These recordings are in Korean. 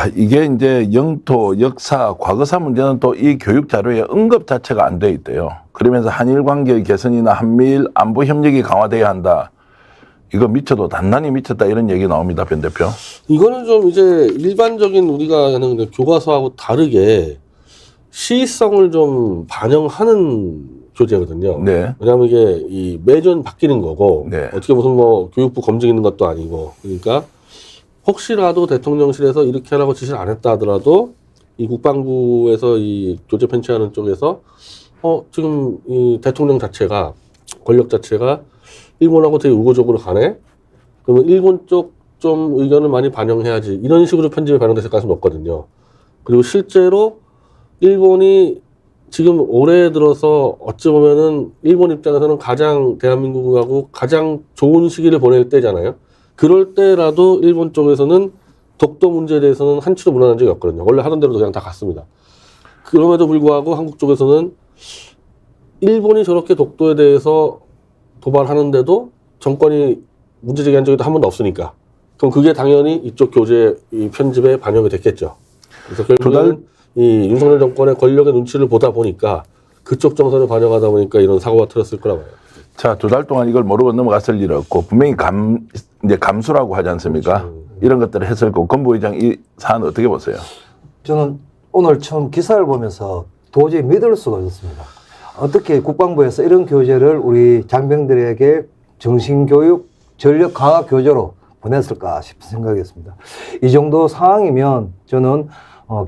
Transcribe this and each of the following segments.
이게 이제 영토, 역사, 과거사 문제는 또 이 교육 자료에 언급 자체가 안 돼 있대요. 그러면서 한일 관계의 개선이나 한미일 안보 협력이 강화돼야 한다. 이거 미쳐도 단단히 미쳤다 이런 얘기 나옵니다, 변 대표. 이거는 좀 이제 일반적인 우리가 하는 교과서하고 다르게 시의성을 좀 반영하는 교재거든요. 네. 왜냐하면 이게 이 매년 바뀌는 거고 네. 어떻게 무슨 뭐 교육부 검증 있는 것도 아니고 그러니까 혹시라도 대통령실에서 이렇게 하라고 지시를 안 했다 하더라도 이 국방부에서 이 교재 편취하는 쪽에서 지금 이 대통령 자체가 권력 자체가 일본하고 되게 우호적으로 가네. 그러면 일본 쪽 좀 의견을 많이 반영해야지. 이런 식으로 편집이 반영됐을 가능성이 높거든요. 그리고 실제로 일본이 지금 올해 들어서 어찌 보면은 일본 입장에서는 가장 대한민국하고 가장 좋은 시기를 보낼 때잖아요. 그럴 때라도 일본 쪽에서는 독도 문제에 대해서는 한치도 물러난 적이 없거든요. 원래 하던 대로 그냥 다 갔습니다. 그럼에도 불구하고 한국 쪽에서는 일본이 저렇게 독도에 대해서 도발하는데도 정권이 문제 제기한 적이 한 번도 없으니까. 그럼 그게 당연히 이쪽 교재 이 편집에 반영이 됐겠죠. 그래서 결국은 이 윤석열 정권의 권력의 눈치를 보다 보니까 그쪽 정서를 반영하다 보니까 이런 사고가 터졌을 거라고 봐요. 자, 2달 동안 이걸 모르고 넘어갔을 일 없고 분명히 이제 감수라고 하지 않습니까? 이런 것들을 했을 거고 건부 의장 이 사안 어떻게 보세요? 저는 오늘 처음 기사를 보면서 도저히 믿을 수가 없었습니다. 어떻게 국방부에서 이런 교재를 우리 장병들에게 정신교육, 전력 강화 교재로 보냈을까 싶은 생각이었습니다. 이 정도 상황이면 저는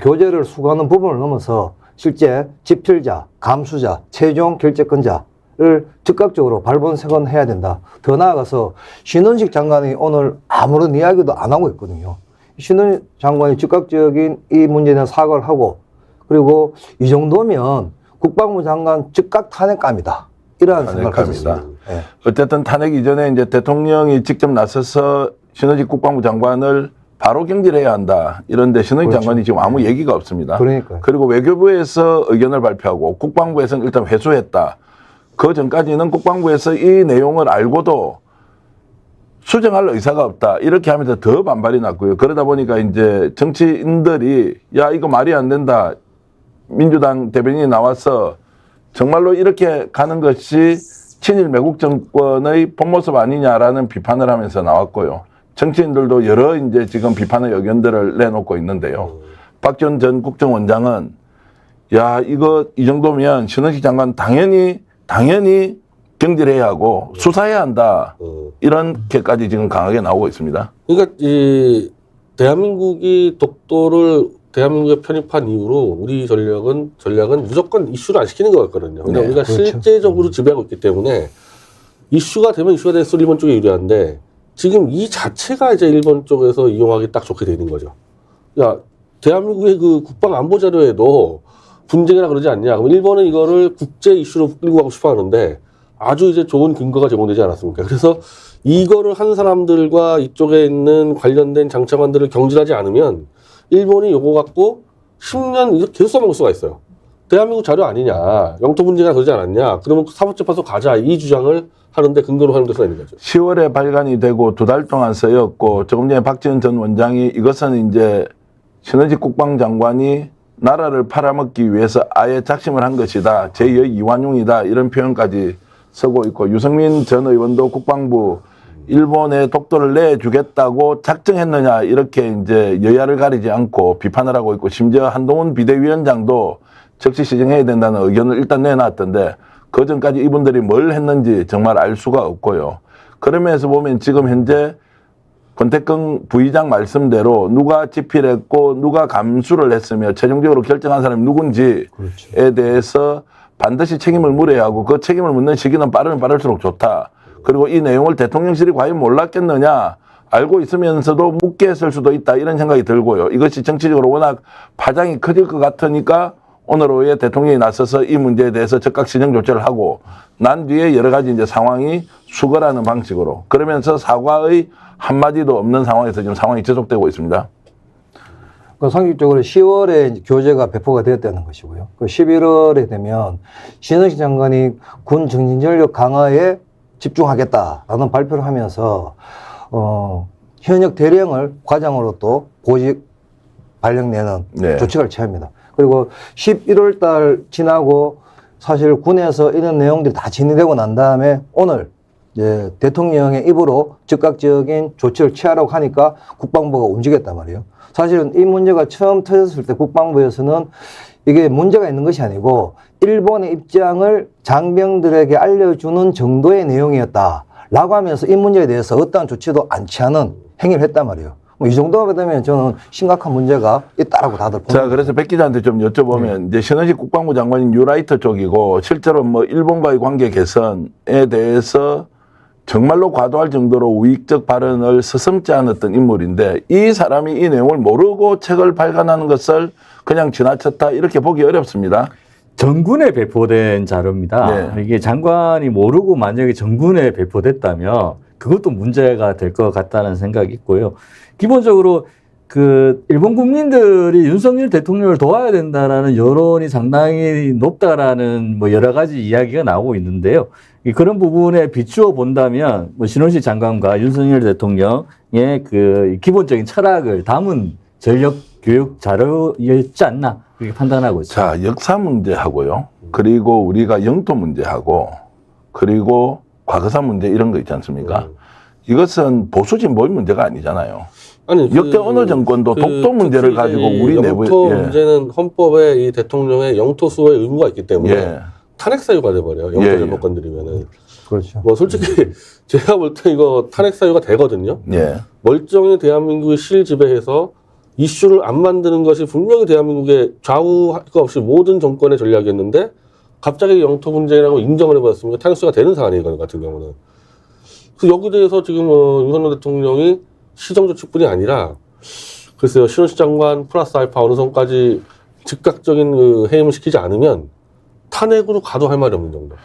교재를 수거하는 부분을 넘어서 실제 집필자, 감수자, 최종 결재권자를 즉각적으로 발본색원해야 된다. 더 나아가서 신원식 장관이 오늘 아무런 이야기도 안 하고 있거든요. 신원식 장관이 즉각적인 이 문제에 대한 사과를 하고 그리고 이 정도면 국방부 장관 즉각 탄핵감이다. 이러한 생각을 했습니다. 네. 어쨌든 탄핵 이전에 이제 대통령이 직접 나서서 신원식 국방부 장관을 바로 경질해야 한다. 이런데 신원식 그렇죠. 장관이 지금 아무 얘기가 없습니다. 그러니까요. 그리고 외교부에서 의견을 발표하고 국방부에서는 일단 회수했다. 그 전까지는 국방부에서 이 내용을 알고도 수정할 의사가 없다. 이렇게 하면서 더 반발이 났고요. 그러다 보니까 이제 정치인들이 야, 이거 말이 안 된다. 민주당 대변인이 나와서 정말로 이렇게 가는 것이 친일 매국 정권의 본 모습 아니냐라는 비판을 하면서 나왔고요. 정치인들도 여러 이제 지금 비판의 의견들을 내놓고 있는데요. 박지원 전 국정원장은 야, 이거 이 정도면 신원식 장관 당연히 경질해야 하고 수사해야 한다. 이렇게까지 지금 강하게 나오고 있습니다. 그러니까 이 대한민국이 독도를 대한민국에 편입한 이후로 우리 전략은 무조건 이슈를 안 시키는 것 같거든요. 그러니까 네, 우리가 그렇죠. 실제적으로 지배하고 있기 때문에 이슈가 되면 이슈가 돼서 일본 쪽에 유리한데 지금 이 자체가 이제 일본 쪽에서 이용하기 딱 좋게 되는 거죠. 야, 대한민국의 그 국방 안보 자료에도 분쟁이라 그러지 않냐. 그럼 일본은 이거를 국제 이슈로 끌고 가고 싶어 하는데 아주 이제 좋은 근거가 제공되지 않았습니까? 그래서 이거를 한 사람들과 이쪽에 있는 관련된 장차관들을 경질하지 않으면 일본이 요거 갖고 10년 계속 써먹을 수가 있어요. 대한민국 자료 아니냐. 영토 분쟁이나 그러지 않았냐. 그러면 사법재판소 가자. 이 주장을 하는데 근거로 활용될 수가 있는 거죠. 10월에 발간이 되고 2달 동안 쓰였고 조금 전에 박지원 전 원장이 이것은 이제 신원식 국방장관이 나라를 팔아먹기 위해서 아예 작심을 한 것이다. 제2의 이완용이다. 이런 표현까지 쓰고 있고 유승민 전 의원도 국방부 일본에 독도를 내주겠다고 작정했느냐 이렇게 이제 여야를 가리지 않고 비판을 하고 있고 심지어 한동훈 비대위원장도 적시 시정해야 된다는 의견을 일단 내놨던데 그 전까지 이분들이 뭘 했는지 정말 알 수가 없고요. 그러면서 보면 지금 현재 권태경 부의장 말씀대로 누가 집필했고 누가 감수를 했으며 최종적으로 결정한 사람이 누군지에 그렇죠. 대해서 반드시 책임을 물어야 하고 그 책임을 묻는 시기는 빠르면 빠를수록 좋다. 그리고 이 내용을 대통령실이 과연 몰랐겠느냐 알고 있으면서도 묻게 했을 수도 있다 이런 생각이 들고요. 이것이 정치적으로 워낙 파장이 커질 것 같으니까 오늘 오후에 대통령이 나서서 이 문제에 대해서 즉각 시정 조치를 하고 난 뒤에 여러 가지 이제 상황이 수거라는 방식으로 그러면서 사과의 한마디도 없는 상황에서 지금 상황이 지속되고 있습니다. 그 상식적으로 10월에 교재가 배포가 되었다는 것이고요. 그 11월에 되면 신원식 장관이 군 정신전력 강화에 집중하겠다라는 발표를 하면서 현역 대령을 과장으로 또 보직 발령내는 네. 조치를 취합니다. 그리고 11월 달 지나고 사실 군에서 이런 내용들이 다 진행되고 난 다음에 오늘 이제 대통령의 입으로 즉각적인 조치를 취하라고 하니까 국방부가 움직였단 말이에요. 사실은 이 문제가 처음 터졌을 때 국방부에서는 이게 문제가 있는 것이 아니고 일본의 입장을 장병들에게 알려주는 정도의 내용이었다라고 하면서 이 문제에 대해서 어떠한 조치도 안 취하는 행위를 했단 말이에요. 뭐 이 정도가 되면 저는 심각한 문제가 있다라고 다들 보는 자, 그래서 백 기자한테 좀 여쭤보면 이제 신원식 국방부 장관인 뉴라이터 쪽이고 실제로 뭐 일본과의 관계 개선에 대해서 정말로 과도할 정도로 우익적 발언을 서슴지 않았던 인물인데 이 사람이 이 내용을 모르고 책을 발간하는 것을 그냥 지나쳤다 이렇게 보기 어렵습니다. 정군에 배포된 자료입니다. 네. 이게 장관이 모르고 만약에 정군에 배포됐다면 그것도 문제가 될 것 같다는 생각이 있고요. 기본적으로 그 일본 국민들이 윤석열 대통령을 도와야 된다라는 여론이 상당히 높다라는 뭐 여러 가지 이야기가 나오고 있는데요. 그런 부분에 비추어 본다면 뭐 신원식 장관과 윤석열 대통령의 그 기본적인 철학을 담은 전력 교육 자료였지 않나 그렇게 판단하고 있습니다. 자, 역사 문제하고요. 그리고 우리가 영토 문제하고 그리고 과거사 문제 이런 거 있지 않습니까? 이것은 보수 진보의 문제가 아니잖아요. 아니, 역대 어느 정권도 독도 문제를 특히 가지고 이 우리 내부에 영토 문제는 헌법에 이 대통령의 영토 수호의 의무가 있기 때문에 예. 탄핵 사유가 돼버려요. 영토 예, 잘못 건드리면은. 그렇죠. 뭐 솔직히 제가 볼 때 이거 탄핵 사유가 되거든요. 예. 멀쩡히 대한민국의 실지배해서 이슈를 안 만드는 것이 분명히 대한민국의 좌우할 것 없이 모든 정권의 전략이었는데 갑자기 영토 문제라고 인정을 해버렸으니까 탄핵수가 되는 상황이에요. 이거 같은 경우는. 그래서 여기에 대해서 지금 윤석열 대통령이 시정조치뿐이 아니라 글쎄요 신원식 장관 플러스 알파 어느 선까지 즉각적인 그 해임을 시키지 않으면 탄핵으로 가도 할 말이 없는 정도.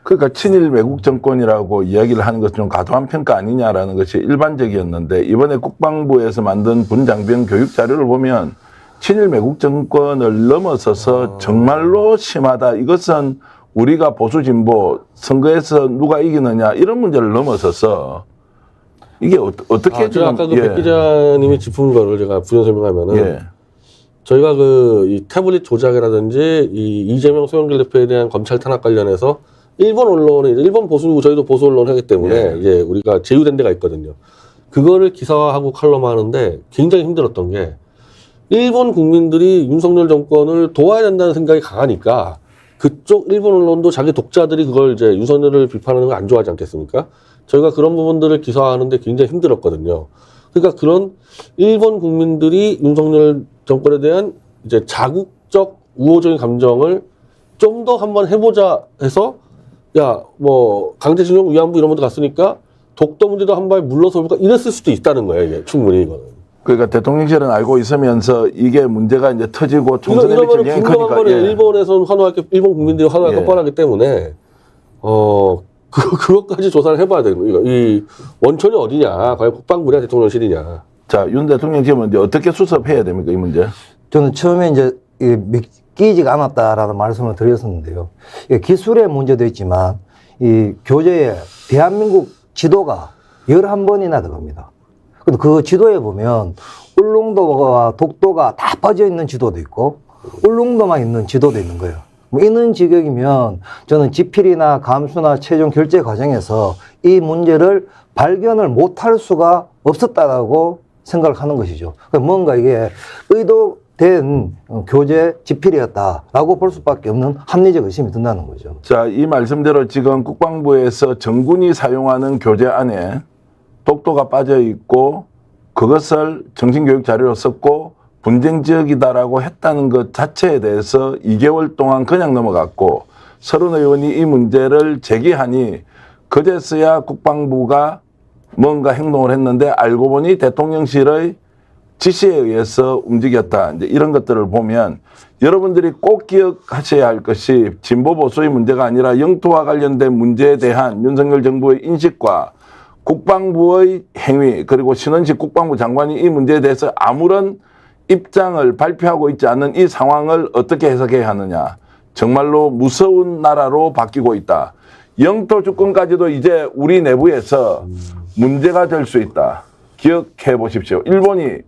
그러니까 친일 외국 정권이라고 이야기를 하는 것은 좀 과도한 평가 아니냐라는 것이 일반적이었는데 이번에 국방부에서 만든 군장병 교육 자료를 보면 친일 외국 정권을 넘어서서 정말로 심하다. 이것은 우리가 보수 진보 선거에서 누가 이기느냐 이런 문제를 넘어서서 이게 어떻게 제가 아까 그 백 기자님이 짚은 거를 제가 부연 설명하면은 예. 저희가 이 태블릿 조작이라든지 이 이재명 소영길 대표에 대한 검찰 탄압 관련해서 일본 언론이 일본 보수 저희도 보수 언론 하기 때문에 예. 이제 우리가 제휴된 데가 있거든요. 그거를 기사화하고 칼럼하는데 굉장히 힘들었던 게 일본 국민들이 윤석열 정권을 도와야 된다는 생각이 강하니까 그쪽 일본 언론도 자기 독자들이 그걸 이제 윤석열을 비판하는 걸 안 좋아하지 않겠습니까? 저희가 그런 부분들을 기사화하는데 굉장히 힘들었거든요. 그러니까 그런 일본 국민들이 윤석열 정권에 대한 이제 자국적 우호적인 감정을 좀 더 한번 해보자 해서 야, 뭐 강제징용 위안부 이런 것도 갔으니까 독도 문제도 한 발 물러서 볼까 이랬을 수도 있다는 거예요. 이게 충분히 이거는. 그러니까 대통령실은 알고 있으면서 이게 문제가 이제 터지고 총선에 미칠 이러면 영향이 분명한 크니까 거는 예. 일본에서는 환호할 게 일본 국민들이 환호할 게 예. 뻔하기 때문에 그것까지 조사를 해봐야 되는 거예요. 이 원천이 어디냐, 과연 국방부냐 대통령실이냐. 자, 윤 대통령 지금 이제 어떻게 수습해야 됩니까 이 문제? 저는 처음에 이제 믿기지가 않았다라는 말씀을 드렸었는데요. 이게 기술의 문제도 있지만 이 교재에 대한민국 지도가 11번이나 들어갑니다. 근데 그 지도에 보면 울릉도와 독도가 다 빠져 있는 지도도 있고 울릉도만 있는 지도도 있는 거예요. 뭐 있는 지경이면 저는 지필이나 감수나 최종 결제 과정에서 이 문제를 발견을 못할 수가 없었다라고 생각을 하는 것이죠. 뭔가 이게 의도된 교재 지필이었다라고 볼 수밖에 없는 합리적 의심이 든다는 거죠. 자, 이 말씀대로 지금 국방부에서 정군이 사용하는 교재 안에 독도가 빠져 있고 그것을 정신교육 자료로 썼고 분쟁 지역이다라고 했다는 것 자체에 대해서 2개월 동안 그냥 넘어갔고 서른 의원이 이 문제를 제기하니 그제서야 국방부가 뭔가 행동을 했는데 알고 보니 대통령실의 지시에 의해서 움직였다. 이제 이런 것들을 보면 여러분들이 꼭 기억하셔야 할 것이 진보 보수의 문제가 아니라 영토와 관련된 문제에 대한 윤석열 정부의 인식과 국방부의 행위 그리고 신원식 국방부 장관이 이 문제에 대해서 아무런 입장을 발표하고 있지 않은 이 상황을 어떻게 해석해야 하느냐. 정말로 무서운 나라로 바뀌고 있다. 영토 주권까지도 이제 우리 내부에서 문제가 될 수 있다. 기억해 보십시오. 일본이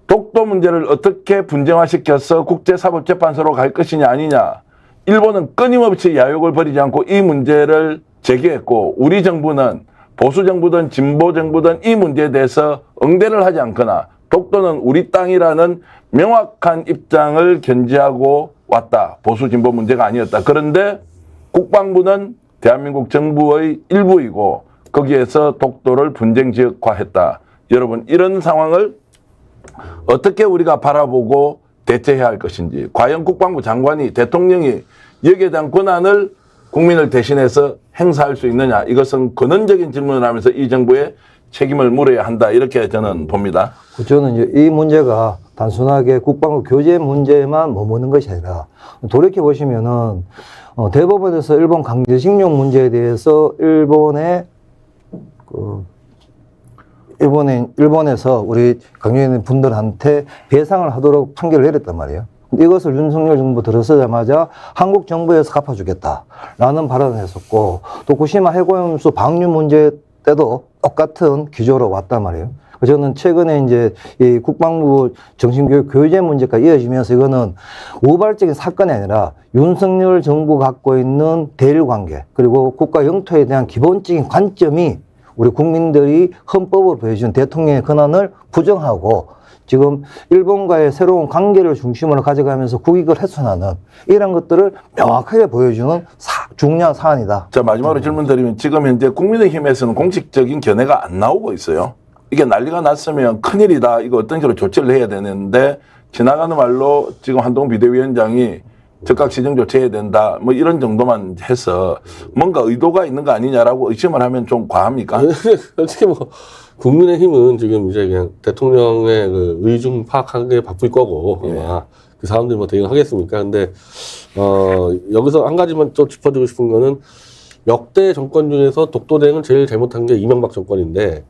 독도 문제를 어떻게 분쟁화시켜서 국제사법재판소로 갈 것이냐 아니냐. 일본은 끊임없이 야욕을 버리지 않고 이 문제를 제기했고 우리 정부는 보수 정부든 진보 정부든 이 문제에 대해서 응대를 하지 않거나 독도는 우리 땅이라는 명확한 입장을 견지하고 왔다. 보수 진보 문제가 아니었다. 그런데 국방부는 대한민국 정부의 일부이고 거기에서 독도를 분쟁지역화했다. 여러분 이런 상황을 어떻게 우리가 바라보고 대처해야 할 것인지 과연 국방부 장관이 대통령이 여기에 대한 권한을 국민을 대신해서 행사할 수 있느냐 이것은 근원적인 질문을 하면서 이 정부의 책임을 물어야 한다 이렇게 저는 봅니다. 저는 이제 이 문제가 단순하게 국방부 교재 문제만 머무는 것이 아니라 돌이켜 보시면은 대법원에서 일본 강제징용 문제에 대해서 일본에서 우리 강요해 있는 분들한테 배상을 하도록 판결을 내렸단 말이에요. 이것을 윤석열 정부 들어서자마자 한국 정부에서 갚아주겠다라는 발언을 했었고, 도쿠시마 해고염수 방류 문제 때도 똑같은 기조로 왔단 말이에요. 저는 최근에 이제 이 국방부 정신교육 교재 문제가 이어지면서 이거는 우발적인 사건이 아니라 윤석열 정부가 갖고 있는 대일 관계 그리고 국가 영토에 대한 기본적인 관점이 우리 국민들이 헌법으로 보여준 대통령의 권한을 부정하고 지금 일본과의 새로운 관계를 중심으로 가져가면서 국익을 훼손하는 이런 것들을 명확하게 보여주는 중요한 사안이다. 자, 마지막으로 질문 드리면 지금 현재 국민의힘에서는 공식적인 견해가 안 나오고 있어요. 이게 난리가 났으면 큰일이다. 이거 어떤 식으로 조치를 해야 되는데 지나가는 말로 지금 한동훈 비대위원장이 즉각 시정 조치해야 된다. 뭐 이런 정도만 해서 뭔가 의도가 있는 거 아니냐라고 의심을 하면 좀 과합니까? 솔직히 뭐 국민의힘은 지금 이제 그냥 대통령의 그 의중 파악하기에 바쁠 거고 아마 그 사람들이 뭐 대응하겠습니까? 근데 여기서 한 가지만 또 짚어주고 싶은 거는 역대 정권 중에서 독도 대응을 제일 잘못한 게 이명박 정권인데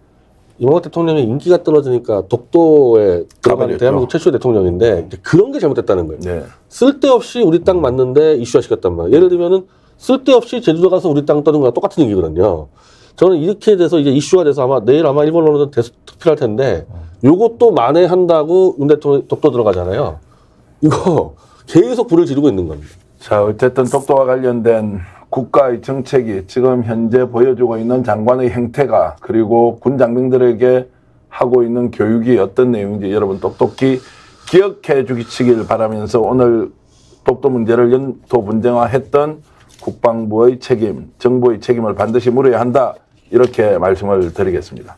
이명박 대통령의 인기가 떨어지니까 독도에 들어간 가버렸죠. 대한민국 최초 대통령인데 이제 그런 게 잘못됐다는 거예요. 네. 쓸데없이 우리 땅 맞는데 이슈화 시켰단 말이에요. 예를 들면은 쓸데없이 제주도 가서 우리 땅 떠든 거랑 똑같은 얘기거든요. 저는 이렇게 돼서 이제 이슈가 돼서 내일 아마 일본 언론은 대투표할 텐데 요것도 만회한다고 윤 대통령 독도 들어가잖아요. 이거 계속 불을 지르고 있는 겁니다. 자, 어쨌든 독도와 관련된 국가의 정책이 지금 현재 보여주고 있는 장관의 행태가 그리고 군 장병들에게 하고 있는 교육이 어떤 내용인지 여러분 똑똑히 기억해 주시길 바라면서 오늘 독도 문제를 연토 분쟁화했던 국방부의 책임, 정부의 책임을 반드시 물어야 한다 이렇게 말씀을 드리겠습니다.